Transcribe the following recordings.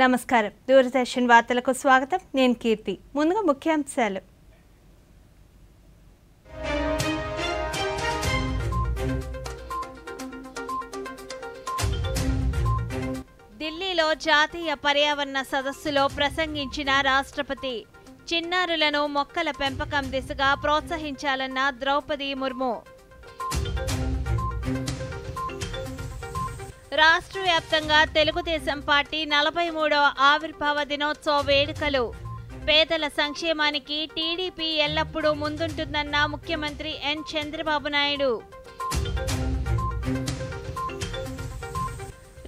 నమస్కారం. దూరదర్శన్ వార్తలకు స్వాగతం. నేను కీర్తి. ముందుగా ముఖ్యాంశాలు. ఢిల్లీలో జాతీయ పర్యావరణ సదస్సులో ప్రసంగించిన రాష్ట్రపతి చిన్నారులను మొక్కల పెంపకం దిశగా ప్రోత్సహించాలన్న ద్రౌపది ముర్ము. రాష్ట్ర వ్యాప్తంగా తెలుగుదేశం పార్టీ 43వ ఆవిర్భావ దినోత్సవ వేడుకలు. పేదల సంక్షేమానికి టీడీపీ ఎల్లప్పుడూ ముందుంటుందన్న ముఖ్యమంత్రి ఎన్ చంద్రబాబు నాయుడు.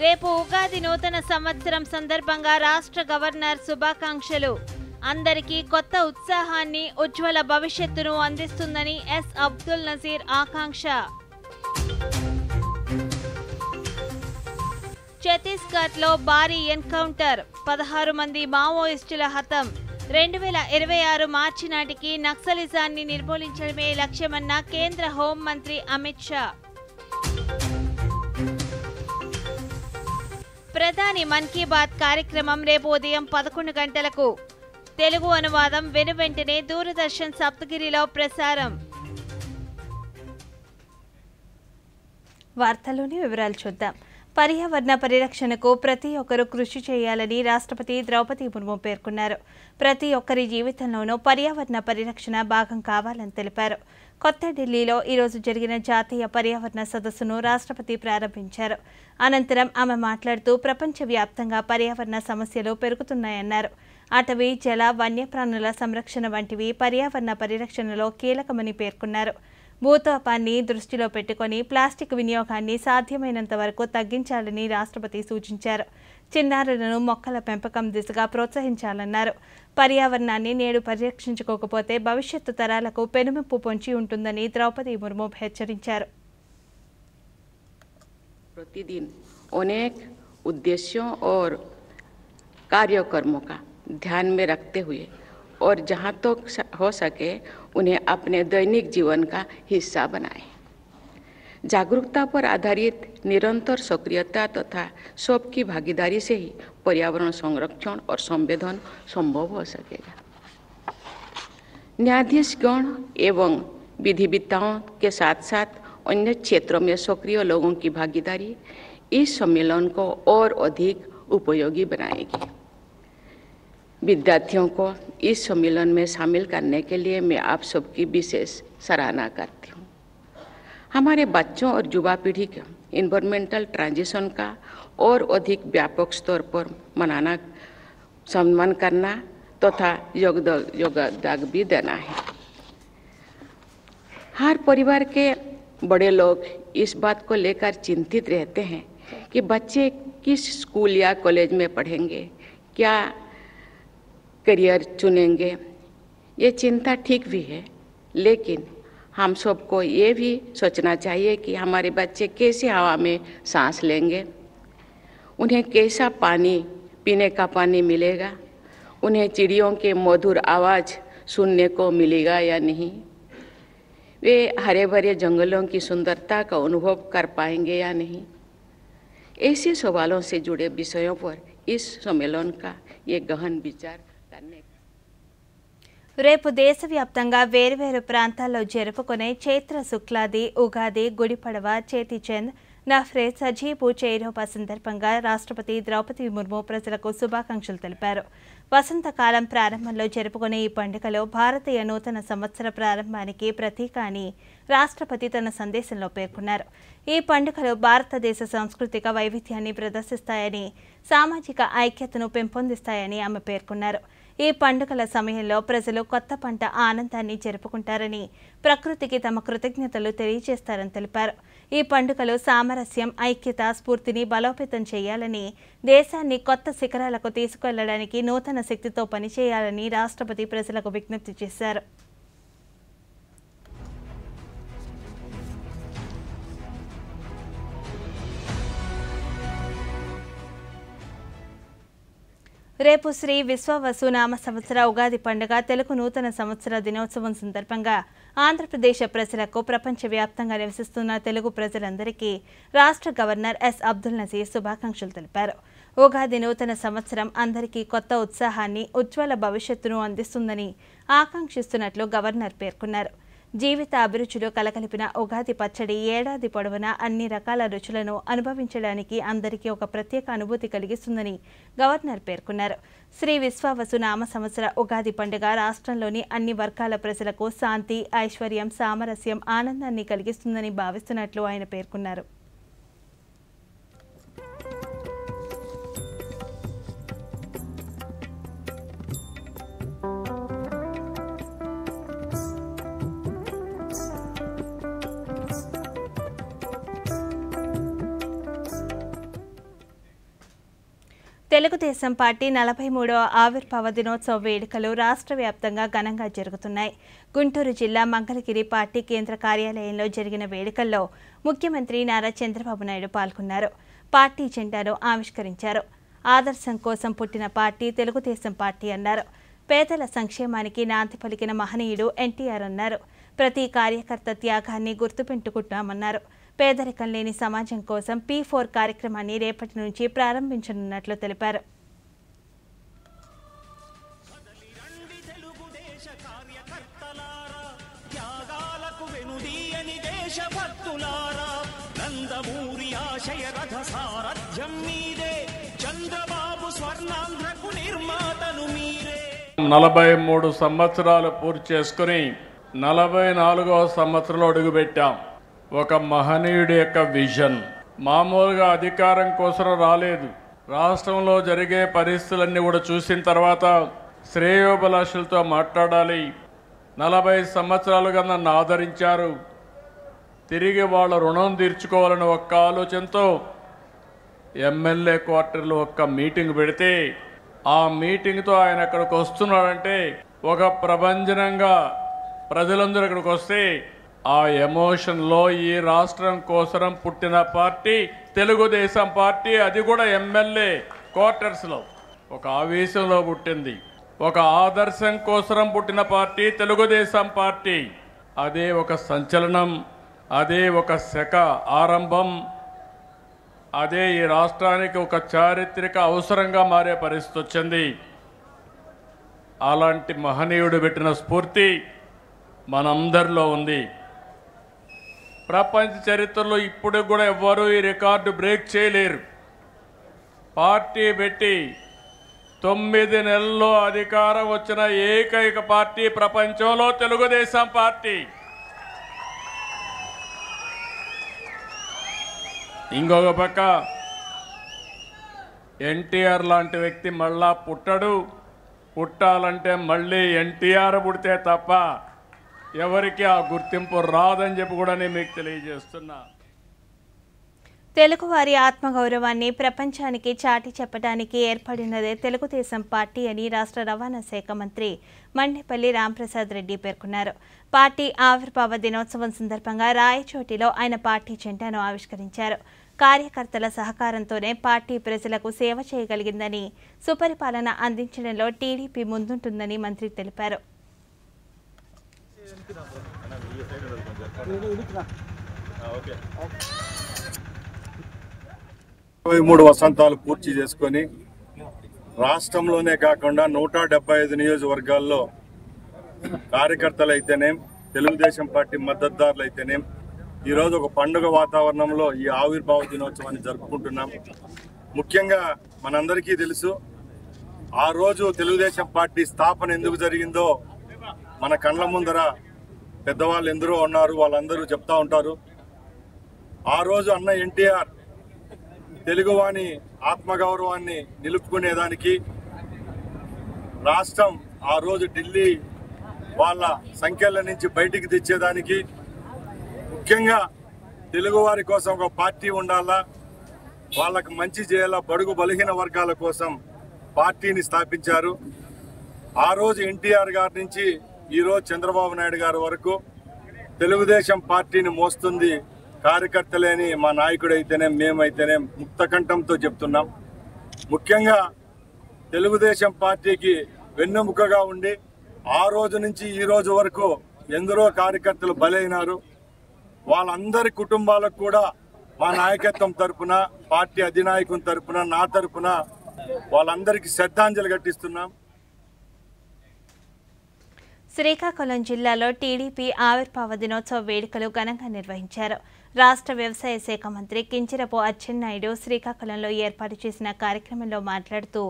రేపు ఉగాది నూతన సంవత్సరం సందర్భంగా రాష్ట్ర గవర్నర్ శుభాకాంక్షలు. అందరికీ కొత్త ఉత్సాహాన్ని, ఉజ్వల భవిష్యత్తును అందిస్తుందని ఎస్ అబ్దుల్ నజీర్ ఆకాంక్ష. ఛత్తీస్గఢ్లో భారీ ఎన్కౌంటర్, 16 మంది మావోయిస్టుల హతం. 2026 మార్చి నాటికి నక్సలిజాన్ని నిర్మూలించడమే లక్ష్యమన్న కేంద్ర హోంమంత్రి అమిత్ షా. ప్రధాని మన్ కీ బాత్ కార్యక్రమం రేపు ఉదయం 11 గంటలకు. తెలుగు అనువాదం వెనువెంటనే దూరదర్శన్ సప్తగిరిలో ప్రసారం. వార్తల్లోని వివరాలు చూద్దాం. పర్యావరణ పరిరక్షణకు ప్రతి ఒక్కరూ కృషి చేయాలని రాష్ట్రపతి ద్రౌపది ముర్ము పేర్కొన్నారు. ప్రతి ఒక్కరి జీవితంలోనూ పర్యావరణ పరిరక్షణ భాగం కావాలని తెలిపారు. కొత్త ఢిల్లీలో ఈరోజు జరిగిన జాతీయ పర్యావరణ సదస్సును రాష్ట్రపతి ప్రారంభించారు. అనంతరం ఆమె మాట్లాడుతూ ప్రపంచవ్యాప్తంగా పర్యావరణ సమస్యలు పెరుగుతున్నాయన్నారు. అటవీ, జల, వన్యప్రాణుల సంరక్షణ వంటివి పర్యావరణ పరిరక్షణలో కీలకమని పేర్కొన్నారు. భూతాపాన్ని దృష్టిలో పెట్టుకుని ప్లాస్టిక్ వినియోగాన్ని సాధ్యమైనంత వరకు తగ్గించాలని రాష్ట్రపతి సూచించారు. చిన్నారులను మొక్కల పెంపకం దిశగా ప్రోత్సహించాలన్నారు. పర్యావరణాన్ని నేడు పరిరక్షించుకోకపోతే భవిష్యత్తు తరాలకు పెనుముప్పు పొంచి ఉంటుందని ద్రౌపది ముర్ము హెచ్చరించారు. प्रतिदिन अनेक उद्देश्यों और कार्यक्रमों का ध्यान में रखते हुए और जहाँ तक हो सके उन्हें अपने दैनिक जीवन का हिस्सा बनाएं। जागरूकता पर आधारित निरंतर सक्रियता तथा सबकी भागीदारी से ही पर्यावरण संरक्षण और संवर्धन संभव हो सकेगा। न्यायाधीशगण एवं विधिविद्ताओं के साथ साथ अन्य क्षेत्रों में सक्रिय लोगों की भागीदारी इस सम्मेलन को और अधिक उपयोगी बनाएगी। विद्यार्थियों को इस सम्मेलन में शामिल करने के लिए मैं आप सबकी विशेष सराहना करती हूँ। हमारे बच्चों और युवा पीढ़ी के इन्वायरमेंटल ट्रांजिशन का और अधिक व्यापक स्तर पर मनाना, सम्मान करना तथा योगदान भी देना है। हर परिवार के बड़े लोग इस बात को लेकर चिंतित रहते हैं कि बच्चे किस स्कूल या कॉलेज में पढ़ेंगे, क्या करियर चुनेंगे। ये चिंता ठीक भी है, लेकिन हम सबको ये भी सोचना चाहिए कि हमारे बच्चे कैसे हवा में सांस लेंगे, उन्हें कैसा पानी, पीने का पानी मिलेगा, उन्हें चिड़ियों के मधुर आवाज़ सुनने को मिलेगा या नहीं, वे हरे भरे जंगलों की सुंदरता का अनुभव कर पाएंगे या नहीं। ऐसे सवालों से जुड़े विषयों पर इस सम्मेलन का ये गहन विचार करने। రేపు దేశవ్యాప్తంగా వేర్వేరు ప్రాంతాల్లో జరుపుకునే చైత్ర శుక్లాది, ఉగాది, గుడిపడవ, చేతిచంద్, నఫ్రే, సజీబు, చైరోబా సందర్భంగా రాష్ట్రపతి ద్రౌపది ముర్ము ప్రజలకు శుభాకాంక్షలు తెలిపారు. వసంతకాలం ప్రారంభంలో జరుపుకునే ఈ పండుగలో భారతీయ నూతన సంవత్సర ప్రారంభానికి ప్రతీక అని రాష్ట్రపతి తన సందేశంలో పేర్కొన్నారు. ఈ పండుగలు భారతదేశ సాంస్కృతిక వైవిధ్యాన్ని ప్రదర్శిస్తాయని, సామాజిక ఐక్యతను పెంపొందిస్తాయని ఆమె పేర్కొన్నారు. ఈ పండుగల సమయంలో ప్రజలు కొత్త పంట ఆనందాన్ని జరుపుకుంటారని, ప్రకృతికి తమ కృతజ్ఞతలు తెలియజేస్తారని తెలిపారు. ఈ పండుగలు సామరస్యం, ఐక్యత, స్ఫూర్తిని బలోపేతం చేయాలని, దేశాన్ని కొత్త శిఖరాలకు తీసుకెళ్లడానికి నూతన శక్తితో పనిచేయాలని రాష్ట్రపతి ప్రజలకు విజ్ఞప్తి చేశారు. రేపు శ్రీ విశ్వవసు నామ సంవత్సర ఉగాది పండుగ తెలుగు నూతన సంవత్సర దినోత్సవం సందర్భంగా ఆంధ్రప్రదేశ్ ప్రజలకు ప్రపంచవ్యాప్తంగా నివసిస్తున్న తెలుగు ప్రజలందరికీ రాష్ట్ర గవర్నర్ ఎస్ అబ్దుల్ నజీర్ శుభాకాంక్షలు తెలిపారు. ఉగాది నూతన సంవత్సరం అందరికీ కొత్త ఉత్సాహాన్ని, ఉజ్వల భవిష్యత్తును అందిస్తుందని ఆకాంక్షిస్తున్నట్లు గవర్నర్ పేర్కొన్నారు. జీవిత అభిరుచులు కలగలిపిన ఉగాది పచ్చడి ఏడాది పొడవునా అన్ని రకాల రుచులను అనుభవించడానికి అందరికీ ఒక ప్రత్యేక అనుభూతి కలిగిస్తుందని గవర్నర్ పేర్కొన్నారు. శ్రీ విశ్వవసు నామ సంవత్సర ఉగాది పండుగ రాష్ట్రంలోని అన్ని వర్గాల ప్రజలకు శాంతి, ఐశ్వర్యం, సామరస్యం, ఆనందాన్ని కలిగిస్తుందని భావిస్తున్నట్లు ఆయన పేర్కొన్నారు. తెలుగుదేశం పార్టీ 43వ ఆవిర్భావ దినోత్సవ వేడుకలు రాష్ట్ర వ్యాప్తంగా ఘనంగా జరుగుతున్నాయి. గుంటూరు జిల్లా మంగళగిరి పార్టీ కేంద్ర కార్యాలయంలో జరిగిన వేడుకల్లో ముఖ్యమంత్రి నారా చంద్రబాబు నాయుడు పాల్గొన్నారు. పార్టీ జెండాను ఆవిష్కరించారు. ఆదర్శం కోసం పుట్టిన పార్టీ తెలుగుదేశం పార్టీ అన్నారు. పేదల సంక్షేమానికి నాంది పలికిన మహనీయుడు ఎన్టీఆర్ అన్నారు. ప్రతి కార్యకర్త త్యాగాన్ని గుర్తుపెట్టుకుంటామన్నారు. పేదరికం లేని సమాజం కోసం P4 కార్యక్రమాన్ని రేపటి నుంచి ప్రారంభించనున్నట్లు తెలిపారు. నలభై 43 సంవత్సరాలు పూర్తి చేసుకుని 44వ సంవత్సరంలో అడుగుపెట్టాం. ఒక మహనీయుడి యొక్క విజన్ మామూలుగా అధికారం కోసం రాలేదు. రాష్ట్రంలో జరిగే పరిస్థితులన్నీ కూడా చూసిన తర్వాత శ్రేయోభిలాషులతో మాట్లాడాలి. 40 సంవత్సరాలుగా నన్ను ఆదరించారు, తిరిగి వాళ్ళ రుణం తీర్చుకోవాలని ఒక్క ఆలోచనతో ఎమ్మెల్యే క్వార్టర్లో ఒక్క మీటింగ్ పెడితే ఆ మీటింగ్తో ఆయన అక్కడికి వస్తున్నాడంటే ఒక ప్రభంజనంగా ప్రజలందరూ ఇక్కడికి వస్తే ఆ ఎమోషన్లో ఈ రాష్ట్రం కోసం పుట్టిన పార్టీ తెలుగుదేశం పార్టీ, అది కూడా ఎమ్మెల్యే క్వార్టర్స్లో ఒక ఆవేశంలో పుట్టింది. ఒక ఆదర్శం కోసం పుట్టిన పార్టీ తెలుగుదేశం పార్టీ. అదే ఒక సంచలనం, అదే ఒక శక ఆరంభం, అదే ఈ రాష్ట్రానికి ఒక చారిత్రక అవసరంగా మారే పరిస్థితి వచ్చింది. అలాంటి మహనీయుడు పెట్టిన స్ఫూర్తి మనందరిలో ఉంది. ప్రపంచ చరిత్రలో ఇప్పుడు కూడా ఎవ్వరూ ఈ రికార్డు బ్రేక్ చేయలేరు. పార్టీ పెట్టి 9 నెలల్లో అధికారం వచ్చిన ఏకైక పార్టీ ప్రపంచంలో తెలుగుదేశం పార్టీ. ఇంకొక పక్క ఎన్టీఆర్ లాంటి వ్యక్తి మళ్ళా పుట్టడు. పుట్టాలంటే మళ్ళీ ఎన్టీఆర్ పుడితే తప్ప ఎవరికి ఆ గుర్తింపు రాదని చెప్పి కూడా నేను మీకు తెలియజేస్తున్నా. తెలుగువారి ఆత్మగౌరవాన్ని ప్రపంచానికి చాటి చెప్పడానికి ఏర్పడినదే తెలుగుదేశం పార్టీ అని రాష్ట్ర రవాణా శాఖ మంత్రి మండేపల్లి రాంప్రసాద్ రెడ్డి పేర్కొన్నారు. పార్టీ ఆవిర్భావ దినోత్సవం సందర్భంగా రాయచోటిలో ఆయన పార్టీ జెండాను ఆవిష్కరించారు. కార్యకర్తల సహకారంతోనే పార్టీ ప్రజలకు సేవ చేయగలిగిందని, సుపరిపాలన అందించడంలో టీడీపీ ముందుంటుందని మంత్రి తెలిపారు. 23 వసంతాలు పూర్తి చేసుకొని రాష్ట్రంలోనే కాకుండా 175 నియోజకవర్గాల్లో కార్యకర్తలు అయితేనేం, తెలుగుదేశం పార్టీ మద్దతుదారులు అయితేనేం ఈరోజు ఒక పండుగ వాతావరణంలో ఈ ఆవిర్భావ దినోత్సవాన్ని జరుపుకుంటున్నాం. ముఖ్యంగా మనందరికీ తెలుసు, ఆ రోజు తెలుగుదేశం పార్టీ స్థాపన ఎందుకు జరిగిందో మన కళ్ళ ముందర పెద్దవాళ్ళు ఎందరో ఉన్నారు, వాళ్ళందరూ చెప్తా ఉంటారు. ఆ రోజు అన్న ఎన్టీఆర్ తెలుగువాని ఆత్మగౌరవాన్ని నిలుపుకునేదానికి రాష్ట్రం ఆ రోజు ఢిల్లీ వాళ్ళ సంఖ్యల నుంచి బయటికి తెచ్చేదానికి, ముఖ్యంగా తెలుగువారి కోసం ఒక పార్టీ ఉండాలా, వాళ్ళకు మంచి చేయాలా, బడుగు బలహీన వర్గాల కోసం పార్టీని స్థాపించారు. ఆ రోజు ఎన్టీఆర్ గారి నుంచి ఈరోజు చంద్రబాబు నాయుడు గారి వరకు తెలుగుదేశం పార్టీని మోస్తుంది కార్యకర్తలేని మా నాయకుడైతేనే మేమైతేనే ముక్త కంఠంతో చెప్తున్నాం. ముఖ్యంగా తెలుగుదేశం పార్టీకి వెన్నెముకగా ఉండి ఆ రోజు నుంచి ఈ రోజు వరకు ఎందరో కార్యకర్తలు బలైనారు. వాళ్ళందరి కుటుంబాలకు కూడా మా నాయకత్వం తరపున, పార్టీ అధినాయకుని తరపున, నా తరపున వాళ్ళందరికీ శ్రద్ధాంజలి ఘటిస్తున్నాం. శ్రీకాకుళం జిల్లాలో టీడీపీ ఆవిర్భావ దినోత్సవ వేడుకలు ఘనంగా నిర్వహించారు. రాష్ట్ర వ్యవసాయ శాఖ మంత్రి కింజరపు అచ్చెన్నాయుడు శ్రీకాకుళంలో ఏర్పాటు చేసిన కార్యక్రమంలో మాట్లాడుతూ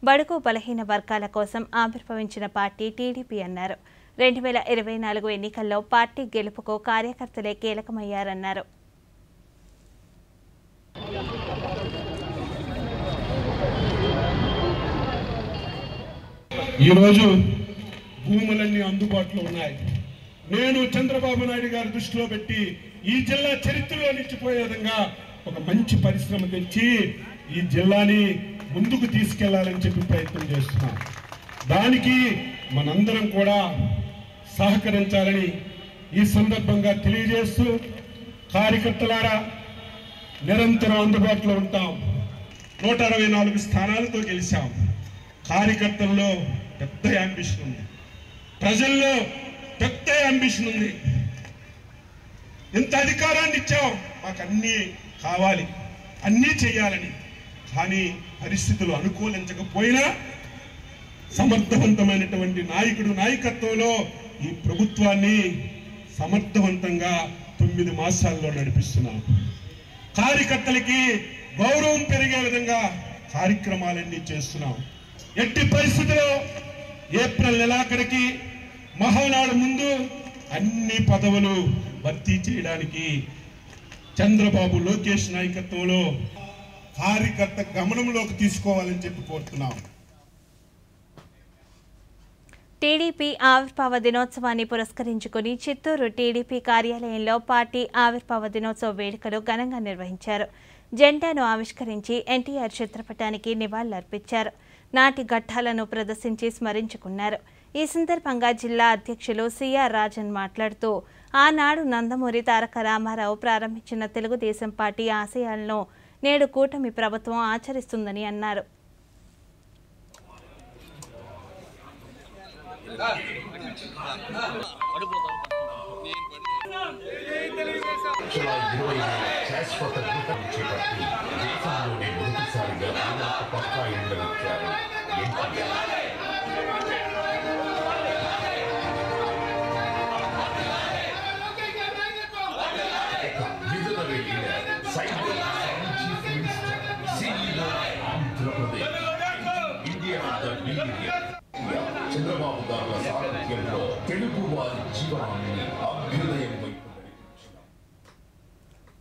బడుగు బలహీన వర్గాల కోసం ఆవిర్భవించిన పార్టీ టీడీపీ అన్నారు. 2024 ఎన్నికల్లో పార్టీ గెలుపుకు కార్యకర్తలే కీలకమయ్యారన్నారు. ఈరోజు భూములన్నీ అందుబాటులో ఉన్నాయి. నేను చంద్రబాబు నాయుడు గారి దృష్టిలో పెట్టి ఈ జిల్లా చరిత్రలో నిలిచిపోయే విధంగా ఒక మంచి పరిశ్రమ తెచ్చి ఈ జిల్లాని ముందుకు తీసుకెళ్లాలని చెప్పి ప్రయత్నం చేస్తున్నాం. దానికి మనందరం కూడా సహకరించాలని ఈ సందర్భంగా తెలియజేస్తూ, కార్యకర్తలారా నిరంతరం అందుబాటులో ఉంటాం. 164 స్థానాలతో గెలిచాం. కార్యకర్తల్లో పెద్ద యాంబిషన్ ఉంది, ప్రజల్లో పెద్ద యాంబిషన్ ఉంది. ఎంత అధికారాన్ని ఇచ్చాం, మాకు అన్నీ కావాలి, అన్నీ చేయాలని. కానీ పరిస్థితులు అనుకూలించకపోయినా సమర్థవంతమైనటువంటి నాయకత్వంలో ఈ ప్రభుత్వాన్ని సమర్థవంతంగా 9 మాసాల్లో నడిపిస్తున్నాం. కార్యకర్తలకి గౌరవం పెరిగే విధంగా కార్యక్రమాలన్నీ చేస్తున్నాం. ఎట్టి పరిస్థితుల్లో ఏప్రిల్ నెలాఖరికి మహానాడు ముందు అన్ని పదవులు భర్తీ చేయడానికి చంద్రబాబు లోకేష్ నాయకత్వంలో కార్యకర్త గమనంలోకి తీసుకోవాలని చెప్పి కోరుతున్నాం. టీడీపీ ఆవిర్భావ దినోత్సవాన్ని పురస్కరించుకుని చిత్తూరు టీడీపీ కార్యాలయంలో పార్టీ ఆవిర్భావ దినోత్సవ వేడుకలు ఘనంగా నిర్వహించారు. జెండాను ఆవిష్కరించి ఎన్టీఆర్ చిత్రపటానికి నివాళులర్పించారు. నాటి ఘట్టాలను ప్రదర్శించి స్మరించుకున్నారు. ఈ సందర్భంగా జిల్లా అధ్యక్షులు సిఆర్ రాజన్ మాట్లాడుతూ ఆనాడు నందమూరి తారక రామారావు ప్రారంభించిన తెలుగుదేశం పార్టీ ఆశయాలను నేడు కూటమి ప్రభుత్వం ఆచరిస్తుందని అన్నారు. చంద్రబాబు గారి సారథ్యంలో తెలుగు వారి జీవనాన్ని అభ్యుదయం వైపు.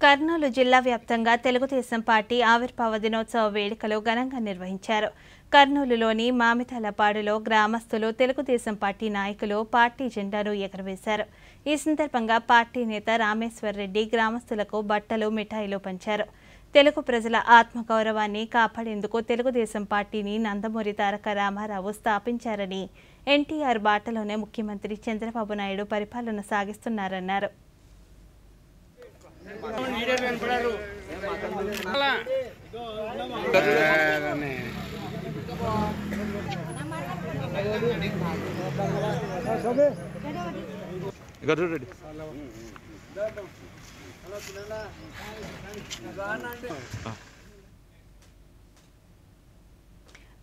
కర్నూలు జిల్లా వ్యాప్తంగా తెలుగుదేశం పార్టీ ఆవిర్భావ దినోత్సవ వేడుకలు ఘనంగా నిర్వహించారు. కర్నూలులోని మామితాలపాడులో గ్రామస్తులు, తెలుగుదేశం పార్టీ నాయకులు పార్టీ జెండాను ఎగురవేశారు. ఈ సందర్భంగా పార్టీ నేత రామేశ్వర్ రెడ్డి గ్రామస్తులకు బట్టలు, మిఠాయిలు పంచారు. తెలుగు ప్రజల ఆత్మగౌరవాన్ని కాపాడేందుకు తెలుగుదేశం పార్టీని నందమూరి తారక రామారావు స్థాపించారని, ఎన్టీఆర్ బాటలోనే ముఖ్యమంత్రి చంద్రబాబు నాయుడు పరిపాలన సాగిస్తున్నారన్నారు.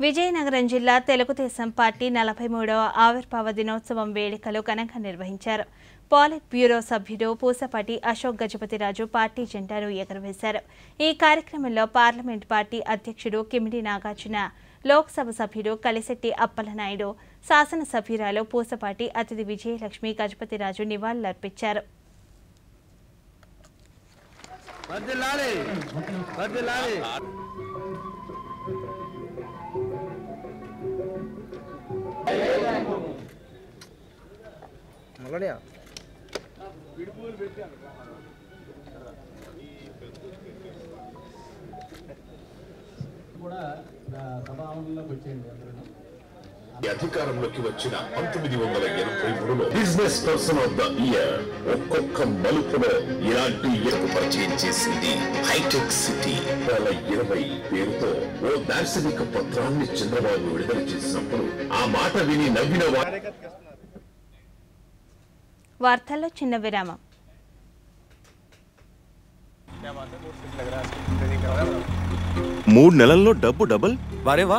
విజయనగరం జిల్లా తెలుగుదేశం పార్టీ 43వ ఆవిర్భావ దినోత్సవం వేడుకలు ఘనంగా నిర్వహించారు. పాలిట్ బ్యూరో సభ్యుడు పూసపాటి అశోక్ గజపతిరాజు పార్టీ జెండాను ఎగురవేశారు. ఈ కార్యక్రమంలో పార్లమెంట్ పార్టీ అధ్యక్షుడు కిమిడి నాగార్జున, లోక్సభ సభ్యుడు కలిశెట్టి అప్పలనాయుడు, శాసనసభ్యురాలు పూసపాటి అతిథి విజయలక్ష్మి గజపతిరాజు నివాళులర్పించారు. కూడా సభాంగంలోకి వచ్చేయండి అందరూ. అధికారంలోకి వచ్చిన 1983లో business person of the year ఒక్కొక్క మలుపులో ఇలాంటి ఎరుపు పరిచయం చేసింది హైటెక్ సిటీ 2020 పేరుతో ఓ దార్శనిక పత్రాన్ని చంద్రబాబు విడుదల చేసినప్పుడు ఆ మాట విని నవ్విన వార్తల్లో చిన్న విరామం. మూడు నెలల్లో డబ్బు డబుల్. వారేవా,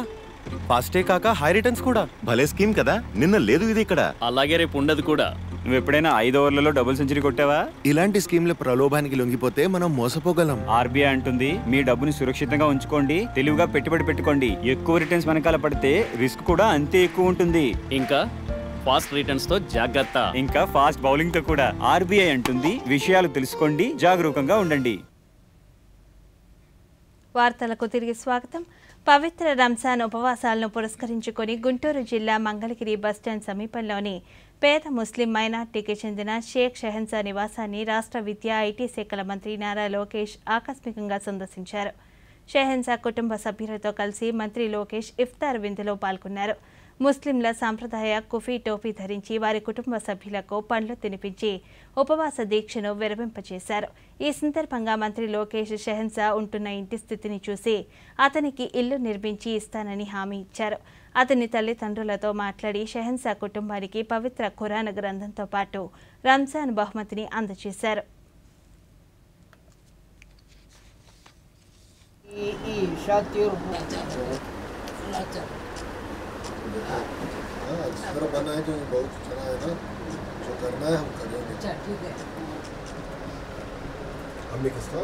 ఫాస్టే కాక హై రిటర్న్స్ కూడా. భలే స్కీమ్ కదా. నిన్న లేదు ఇది ఇక్కడ. అలాగే రేపు ఉండదు కూడా. నువ్వు ఎప్పుడైనా 5 ఓవర్లలో డబుల్ సెంచరీ కొట్టావా? ఇలాంటి స్కీమ్ల ప్రలోభానికి లొంగిపోతే మనం మోసపోగలం. ఆర్బీఐ అంటుంది మీ డబ్బుని సురక్షితంగా ఉంచుకోండి, తెలివిగా పెట్టుబడి పెట్టుకోండి. ఎక్కువ రిటర్న్స్ వెనకాల పడితే రిస్క్ కూడా అంతే ఎక్కువ ఉంటుంది. ఇంకా ఫాస్ట్ రిటర్న్స్ తో జాగ్రత్త. ఇంకా ఫాస్ట్ బౌలింగ్ తో కూడా. ఆర్బీఐ అంటుంది విషయాలు తెలుసుకోండి, జాగరూకంగా ఉండండి. వార్తలకు తిరిగి స్వాగతం. పవిత్ర రంజాన్ ఉపవాసాలను పురస్కరించుకొని గుంటూరు జిల్లా మంగళగిరి బస్టాండ్ సమీపంలోని పేద ముస్లిం మైనార్టీకి చెందిన షేక్ షెహన్సా నివాసాన్ని రాష్ట్ర విద్యా ఐటీ శాఖల మంత్రి నారా లోకేష్ ఆకస్మికంగా సందర్శించారు. షెహన్సా కుటుంబ సభ్యులతో కలిసి మంత్రి లోకేష్ ఇఫ్తార్ విందులో పాల్గొన్నారు. ముస్లింల సాంప్రదాయ కుఫీ టోపీ ధరించి వారి కుటుంబ సభ్యులకు పండ్లు తినిపించి ఉపవాస దీక్షను విరమింపచేశారు. ఈ సందర్భంగా మంత్రి లోకేష్ షెహన్సా ఉంటున్న ఇంటి స్థితిని చూసి అతనికి ఇల్లు నిర్మించి ఇస్తానని హామీ ఇచ్చారు. అతని తల్లిదండ్రులతో మాట్లాడి షెహన్సా కుటుంబానికి పవిత్ర ఖురాన్ గ్రంథంతో పాటు రంజాన్ బహుమతిని అందజేశారు. बना है जो बहुत चला है ना, जो करना है हम करेंगे. अच्छा ठीक है. हमने किसका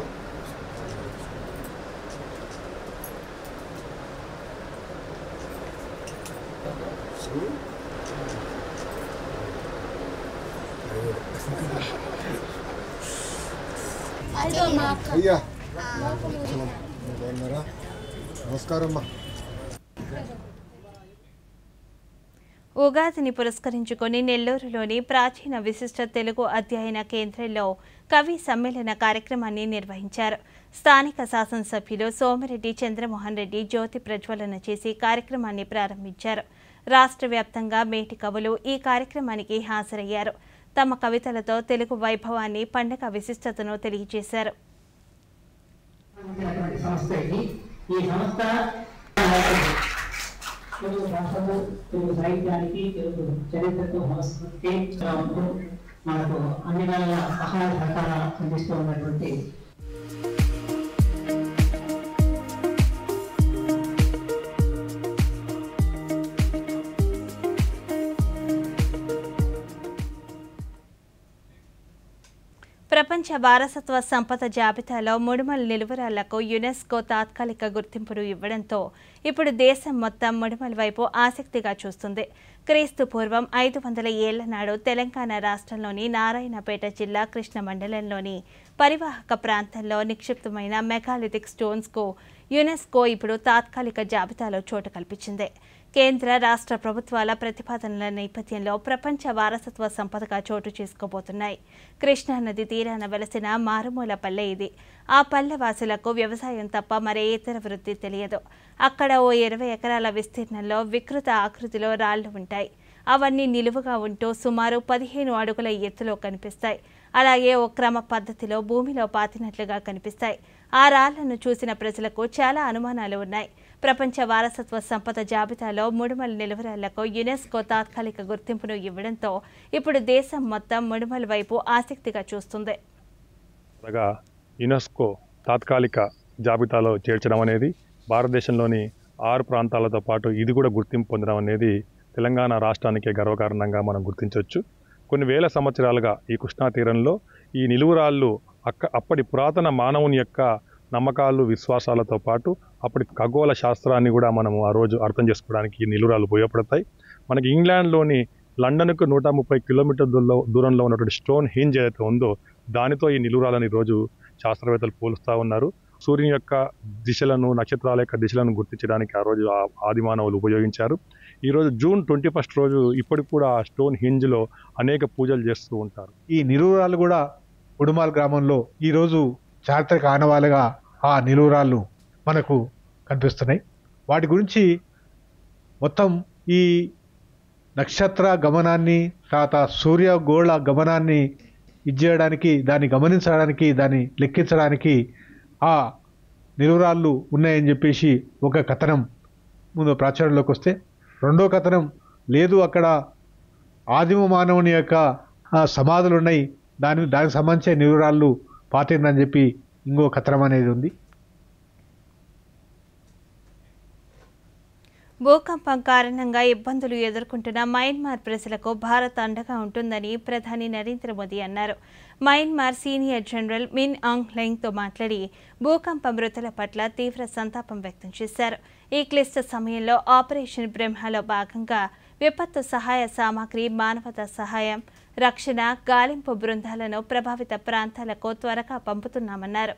भैया नमस्कार अम्मा. ఉగాదిని పురస్కరించుకొని నెల్లూరులోని ప్రాచీన విశిష్ట తెలుగు అధ్యయన కేంద్రంలో కవి సమ్మేళన కార్యక్రమాన్ని నిర్వహించారు. స్థానిక శాసనసభ్యులు సోమిరెడ్డి చంద్రమోహన్ రెడ్డి జ్యోతి ప్రజ్వలన చేసి కార్యక్రమాన్ని ప్రారంభించారు. రాష్ట్ర వ్యాప్తంగా మేటి కవులు ఈ కార్యక్రమానికి హాజరయ్యారు. తమ కవితలతో తెలుగు వైభవాన్ని, పండుగ విశిష్టతను తెలియజేశారు. తెలుగు భాషకు, తెలుగు సాహిత్యానికి, తెలుగు చరిత్రకు, సంస్కృతికి మనకు అన్ని వేళ సహాయ సహకారాలు అందిస్తూ ఉన్నటువంటి ప్రపంచ వారసత్వ సంపద జాబితాలో ముడుమల్ నిలువరాళ్లకు యునెస్కో తాత్కాలిక గుర్తింపును ఇవ్వడంతో ఇప్పుడు దేశం మొత్తం ముడుమల్ వైపు ఆసక్తిగా చూస్తుంది. క్రీస్తు పూర్వం 500 ఏళ్ల నాడు తెలంగాణ రాష్ట్రంలోని నారాయణపేట జిల్లా కృష్ణ మండలంలోని పరివాహక ప్రాంతంలో నిక్షిప్తమైన మెగాలిథిక్ స్టోన్స్కు యునెస్కో ఇప్పుడు తాత్కాలిక జాబితాలో చోటు కల్పించింది. కేంద్ర రాష్ట్ర ప్రభుత్వాల ప్రతిపాదనల నేపథ్యంలో ప్రపంచ వారసత్వ సంపదగా చోటు చేసుకోబోతున్నాయి. కృష్ణానది తీరాన వెలసిన మారుమూల పల్లె ఇది. ఆ పల్లెవాసులకు వ్యవసాయం తప్ప మరే ఇతర వృత్తి తెలియదు. అక్కడ ఓ 20 ఎకరాల విస్తీర్ణంలో వికృత ఆకృతిలో రాళ్లు ఉంటాయి. అవన్నీ నిలువుగా ఉంటూ సుమారు 15 అడుగుల ఎత్తులో కనిపిస్తాయి. అలాగే ఓ క్రమ పద్ధతిలో భూమిలో పాతినట్లుగా కనిపిస్తాయి. ఆ రాళ్లను చూసిన ప్రజలకు చాలా అనుమానాలు ఉన్నాయి. ప్రపంచ వారసత్వ సంపద జాబితాలో ముడుమల్ నిలువరాళ్లకు యునెస్కో తాత్కాలిక గుర్తింపును ఇవ్వడంతో ఇప్పుడు దేశం మొత్తం ముడుమల్ వైపు ఆసక్తిగా చూస్తుంది. యునెస్కో తాత్కాలిక జాబితాలో చేర్చడం అనేది భారతదేశంలోని 6 ప్రాంతాలతో పాటు ఇది కూడా గుర్తింపు పొందడం అనేది తెలంగాణ రాష్ట్రానికే గర్వకారణంగా మనం గుర్తించవచ్చు. కొన్ని వేల సంవత్సరాలుగా ఈ కృష్ణా తీరంలో ఈ నిలువురాళ్ళు అప్పటి పురాతన మానవుని యొక్క నమ్మకాలు, విశ్వాసాలతో పాటు అప్పటి ఖగోళ శాస్త్రాన్ని కూడా మనం ఆ రోజు అర్థం చేసుకోవడానికి ఈ నిలువురాళ్ళు ఉపయోగపడతాయి. మనకి ఇంగ్లాండ్లోని లండన్కు 130 కిలోమీటర్ల దూరంలో ఉన్నటువంటి స్టోన్ హెంజ్ ఏదైతే ఉందో దానితో ఈ నిలువురాళ్ళని ఈరోజు శాస్త్రవేత్తలు పోలుస్తూ ఉన్నారు. సూర్యుని యొక్క దిశలను, నక్షత్రాల యొక్క దిశలను గుర్తించడానికి ఆ రోజు ఆదిమానవులు ఉపయోగించారు. ఈరోజు జూన్ 21 రోజు ఇప్పటికి కూడా ఆ స్టోన్ హెంజ్లో అనేక పూజలు చేస్తూ ఉంటారు. ఈ నిలువురాళ్ళు కూడా ఉడుమాల్ గ్రామంలో ఈరోజు చారిత్రక ఆనవాలుగా ఆ నిలువురాళ్ళు మనకు కనిపిస్తున్నాయి. వాటి గురించి మొత్తం ఈ నక్షత్ర గమనాన్ని తర్వాత సూర్యగోళ గమనాన్ని ఇచ్చేయడానికి, దాన్ని గమనించడానికి, దాన్ని లెక్కించడానికి ఆ నిలువరాళ్ళు ఉన్నాయని చెప్పేసి ఒక కథనం ముందు ప్రాచుర్యంలోకి వస్తే, రెండో కథనం లేదు అక్కడ ఆదిమ మానవుని యొక్క సమాధులు ఉన్నాయి, దానికి సంబంధించిన నిలువరాళ్ళు పాతిందని చెప్పి ఇంకో కథనం అనేది ఉంది. భూకంపం కారణంగా ఇబ్బందులు ఎదుర్కొంటున్న మయన్మార్ ప్రజలకు భారత్ అండగా ఉంటుందని ప్రధాని నరేంద్ర మోదీ అన్నారు. మయన్మార్ సీనియర్ జనరల్ మిన్ ఆంగ్ లెంగ్తో మాట్లాడి భూకంప మృతుల పట్ల తీవ్ర సంతాపం వ్యక్తం చేశారు. ఈ క్లిష్ట సమయంలో ఆపరేషన్ బ్రహ్మలో భాగంగా విపత్తు సహాయ సామాగ్రి, మానవతా సహాయం, రక్షణ, గాలింపు బృందాలను ప్రభావిత ప్రాంతాలకు త్వరగా పంపుతున్నామన్నారు.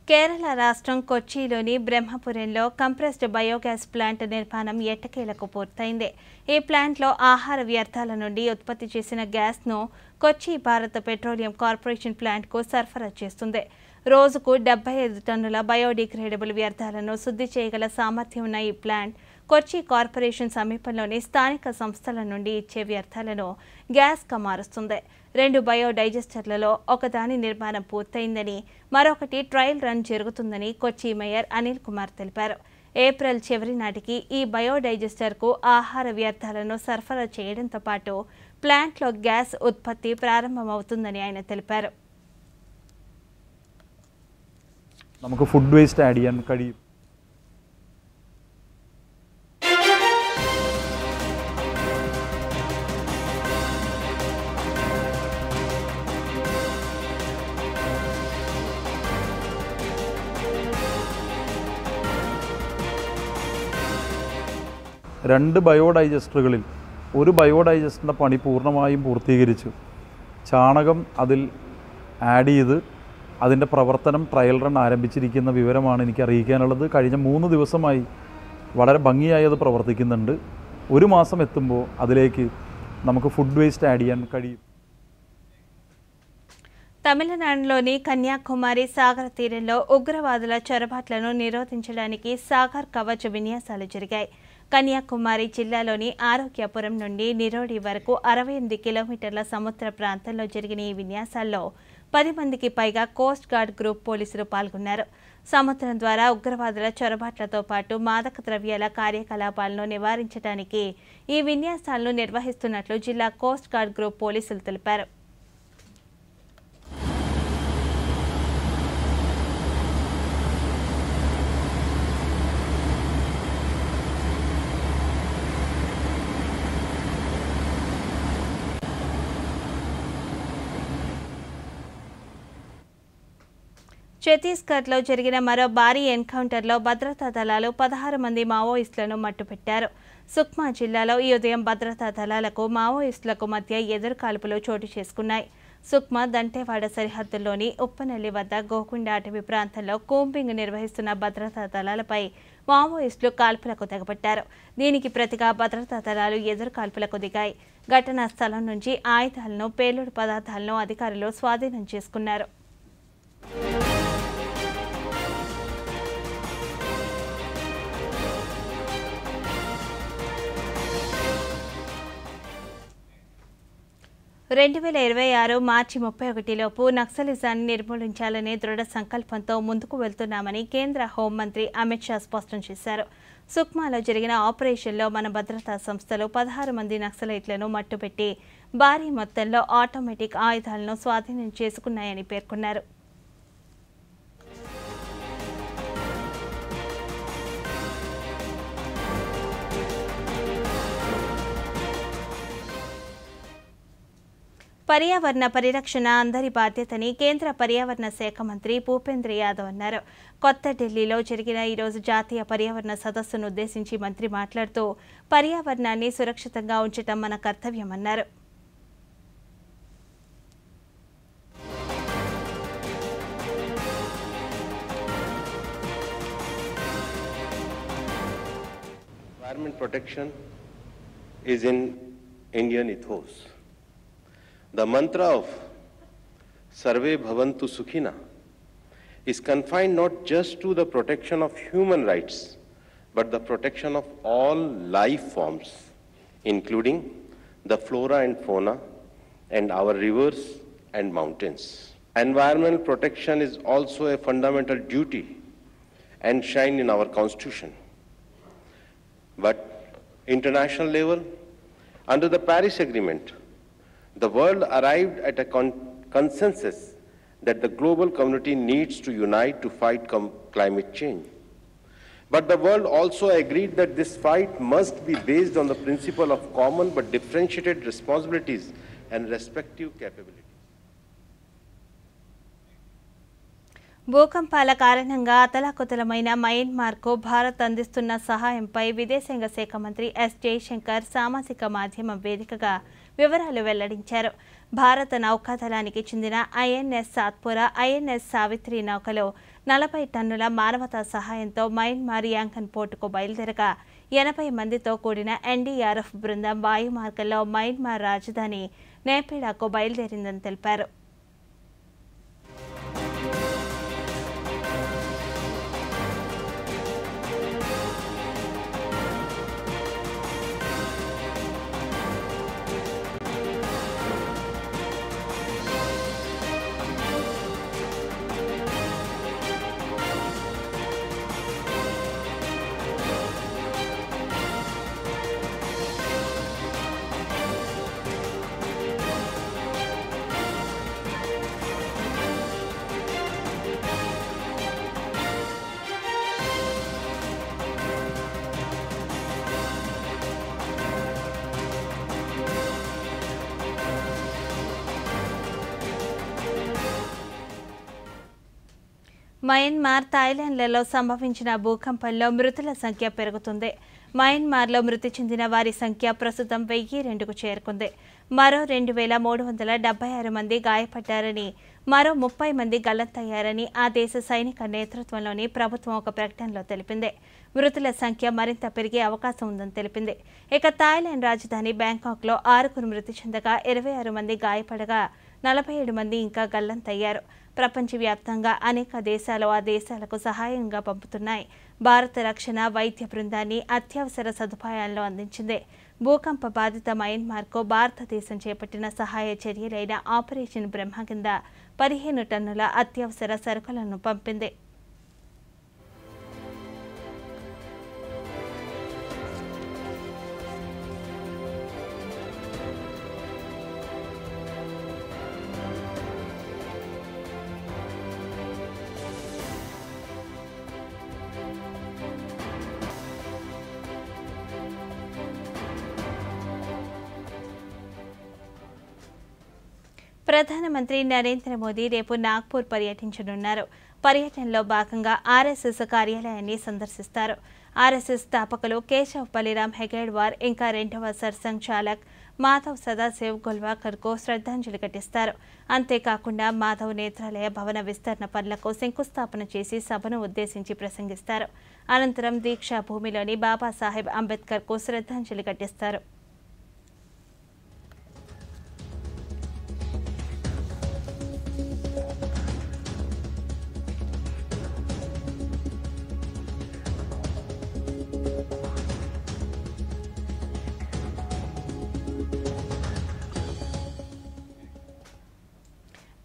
కేరళ రాష్ట్రం కొచ్చిలోని బ్రహ్మపురంలో కంప్రెస్డ్ బయోగ్యాస్ ప్లాంట్ నిర్మాణం ఎట్టకేలకు పూర్తయింది. ఈ ప్లాంట్లో ఆహార వ్యర్థాల నుండి ఉత్పత్తి చేసిన గ్యాస్ను కొచ్చి భారత పెట్రోలియం కార్పొరేషన్ ప్లాంట్కు సరఫరా చేస్తుంది. రోజుకు 75 టన్నుల బయోడిగ్రేడబుల్ వ్యర్థాలను శుద్ధి చేయగల సామర్థ్యం ఉన్న ఈ ప్లాంట్ కొచ్చి కార్పొరేషన్ సమీపంలోని స్థానిక సంస్థల నుండి ఇచ్చే వ్యర్థాలను గ్యాస్గా మారుస్తుంది. 2 బయోడైజెస్టర్లలో ఒకదాని నిర్మాణం పూర్తయిందని, మరొకటి ట్రయల్ రన్ జరుగుతుందని కొచ్చి మేయర్ అనిల్ కుమార్ తెలిపారు. ఏప్రిల్ చివరి నాటికి ఈ బయోడైజెస్టర్కు ఆహార వ్యర్థాలను సరఫరా చేయడంతో పాటు ప్లాంట్లో గ్యాస్ ఉత్పత్తి ప్రారంభమవుతుందని ఆయన తెలిపారు. നമുക്ക് ഫുഡ് വേസ്റ്റ് ആഡ് ചെയ്യാൻ കഴിയും. രണ്ട് ബയോഡൈജസ്റ്ററുകളിൽ ഒരു ബയോഡൈജസ്റ്ററിൻ്റെ പണി പൂർണ്ണമായും പൂർത്തീകരിച്ചു. ചാണകം അതിൽ ആഡ് ചെയ്ത് അതിൻ്റെ പ്രവർത്തനം ട്രയൽ റൺ ആരംഭിച്ചിരിക്കുന്ന വിവരമാണ് എനിക്ക് അറിയിക്കാനുള്ളത്. കഴിഞ്ഞ 3 ദിവസമായി വളരെ ഭംഗിയായി അത് പ്രവർത്തിക്കുന്നുണ്ട്. 1 മാസം എത്തുമ്പോൾ അതിലേക്ക് നമുക്ക് ഫുഡ് വേസ്റ്റ് ആഡ് ചെയ്യാൻ കഴിയും. తమిళనాడులోని కన్యాకుమారి సాగర తీరంలో ఉగ్రవాదుల చొరబాట్లను నిరోధించడానికి సాగర్ కవచ్ విన్యాసాలు జరిగాయి. కన్యాకుమారి జిల్లాలోని ఆరోగ్యపురం నుండి నిరోడి వరకు 68 కిలోమీటర్ల సముద్ర ప్రాంతంలో జరిగిన ఈ విన్యాసాల్లో 10 మందికి పైగా కోస్ట్ గార్డ్ గ్రూప్ పోలీసులు పాల్గొన్నారు. సముద్రం ద్వారా ఉగ్రవాదుల చొరబాట్లతో పాటు మాదక ద్రవ్యాల కార్యకలాపాలను నివారించడానికి ఈ విన్యాసాలను నిర్వహిస్తున్నట్లు జిల్లా కోస్ట్ గార్డ్ గ్రూప్ పోలీసులు తెలిపారు. ఛత్తీస్గఢ్లో జరిగిన మరో భారీ ఎన్కౌంటర్లో భద్రతా దళాలు 16 మంది మావోయిస్టులను మట్టుపెట్టారు. సుక్మా జిల్లాలో ఈ ఉదయం భద్రతా దళాలకు మావోయిస్టులకు మధ్య ఎదురుకాల్పులు చోటు చేసుకున్నాయి. సుక్మా దంటేవాడ సరిహద్దుల్లోని ఉప్పనల్లి వద్ద గోకుండ అటవీ ప్రాంతంలో కూంబింగ్ నిర్వహిస్తున్న భద్రతా దళాలపై మావోయిస్టులు కాల్పులకు తెగబట్టారు. దీనికి ప్రతిగా భద్రతా దళాలు ఎదురుకాల్పులకు దిగాయి. ఘటనా స్థలం నుంచి ఆయుధాలను, పేలుడు పదార్థాలను అధికారులు స్వాధీనం చేసుకున్నారు. మార్చి 31లోపు నక్సలిజాన్ని నిర్మూలించాలనే దృఢ సంకల్పంతో ముందుకు వెళ్తున్నామని కేంద్ర హోంమంత్రి అమిత్ షా స్పష్టం చేశారు. సుక్మాలో జరిగిన ఆపరేషన్లో మన భద్రతా సంస్థలు 16 మంది నక్సలైట్లను మట్టుపెట్టి భారీ మొత్తంలో ఆటోమేటిక్ ఆయుధాలను స్వాధీనం చేసుకున్నాయని పేర్కొన్నారు. పర్యావరణ పరిరక్షణ అందరి బాధ్యతని కేంద్ర పర్యావరణ శాఖ మంత్రి భూపేంద్ర యాదవ్ అన్నారు. కొత్త ఢిల్లీలో జరిగిన ఈరోజు జాతీయ పర్యావరణ సదస్సును ఉద్దేశించి మంత్రి మాట్లాడుతూ పర్యావరణాన్ని సురక్షితంగా ఉంచడం మన కర్తవ్యమన్నారు. environment protection is in Indian ethos. The mantra of Sarve Bhavantu Sukhina is confined not just to the protection of human rights, but the protection of all life forms, including the flora and fauna and our rivers and mountains. Environmental protection is also a fundamental duty enshrined in our Constitution. But international level, under the Paris Agreement, the world arrived at a consensus that the global community needs to unite to fight climate change. But the world also agreed that this fight must be based on the principle of common but differentiated responsibilities and respective capabilities. భూకంపాల కారణంగా అతలాకుతలమైన మయన్మార్కు భారత్ అందిస్తున్న సహాయంపై విదేశాంగ శాఖ మంత్రి yes Jayashankar సామాజిక మాధ్యమం వేదికగా వివరాలు వెల్లడించారు. భారత నౌకాదళానికి చెందిన ఐఎన్ఎస్ సాత్పురా, ఐఎన్ఎస్ సావిత్రి నౌకలో 40 టన్నుల మానవతా సహాయంతో మయన్మార్ యాంకన్ పోర్టుకు బయలుదేరగా 80 మందితో కూడిన ఎన్డీఆర్ఎఫ్ బృందం వాయు మార్గంలో మయన్మార్ రాజధాని నేపిడాకు బయలుదేరిందని తెలిపారు. మయన్మార్, థాయిలాండ్లలో సంభవించిన భూకంపంలో మృతుల సంఖ్య పెరుగుతుంది. మయన్మార్లో మృతి చెందిన వారి సంఖ్య ప్రస్తుతం 1002కు చేరుకుంది. మరో 2376 మంది గాయపడ్డారని, మరో 30 మంది గల్లంతయ్యారని ఆ దేశ సైనిక నేతృత్వంలోని ప్రభుత్వం ఒక ప్రకటనలో తెలిపింది. మృతుల సంఖ్య మరింత పెరిగే అవకాశం ఉందని తెలిపింది. ఇక థాయిలాండ్ రాజధాని బ్యాంకాక్లో 6 మృతి చెందగా 26 మంది గాయపడగా 47 మంది ఇంకా గల్లంతయ్యారు. ప్రపంచవ్యాప్తంగా అనేక దేశాలు ఆ దేశాలకు సహాయంగా పంపుతున్నాయి. భారత రక్షణ వైద్య బృందాన్ని అత్యవసర సదుపాయాలను అందించింది. భూకంప బాధిత మయన్మార్కు భారతదేశం చేపట్టిన సహాయ చర్యలైన ఆపరేషన్ బ్రహ్మ కింద 15 టన్నుల అత్యవసర సరుకులను పంపింది. ప్రధానమంత్రి నరేంద్ర మోదీ రేపు నాగ్పూర్ పర్యటించనున్నారు. పర్యటనలో భాగంగా ఆర్ఎస్ఎస్ కార్యాలయాన్ని సందర్శిస్తారు. ఆర్ఎస్ఎస్ స్థాపకులు కేశవ్ బలిరామ్ హెగేడ్వార్ ఇంకా 2వ సర్సంఘచాలక్ మాధవ్ సదాశివ్ గోల్వాకర్కు శ్రద్ధాంజలి ఘటిస్తారు. అంతేకాకుండా మాధవ్ నేత్రాలయ భవన విస్తరణ పనులకు శంకుస్థాపన చేసి సభను ఉద్దేశించి ప్రసంగిస్తారు. అనంతరం దీక్షా భూమిలోని బాబాసాహెబ్ అంబేద్కర్కు శ్రద్ధాంజలి ఘటిస్తారు.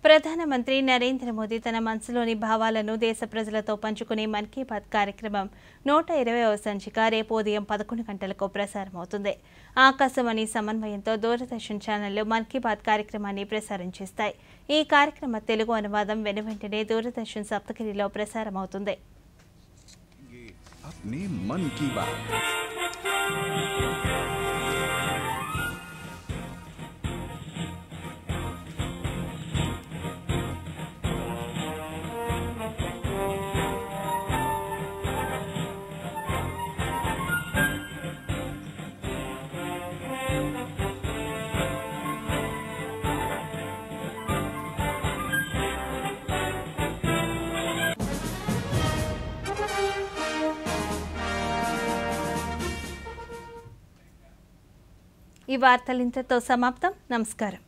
ప్రధానమంత్రి నరేంద్ర మోదీ తన మనసులోని భావాలను దేశ ప్రజలతో పంచుకునే మన్ కీ బాత్ కార్యక్రమం 120వ సంచిక రేపు ఉదయం 11 గంటలకు ప్రసారమవుతుంది. ఆకాశవాణి సమన్వయంతో దూరదర్శన్ ఛానళ్లు మన్ కీ బాత్ కార్యక్రమాన్ని ప్రసారం చేస్తాయి. ఈ కార్యక్రమ తెలుగు అనువాదం వెనువెంటనే దూరదర్శన్ సప్తగిరిలో ప్రసారమవుతుంది. ఈ వార్తలు ఇంతతో సమాప్తం. నమస్కారం.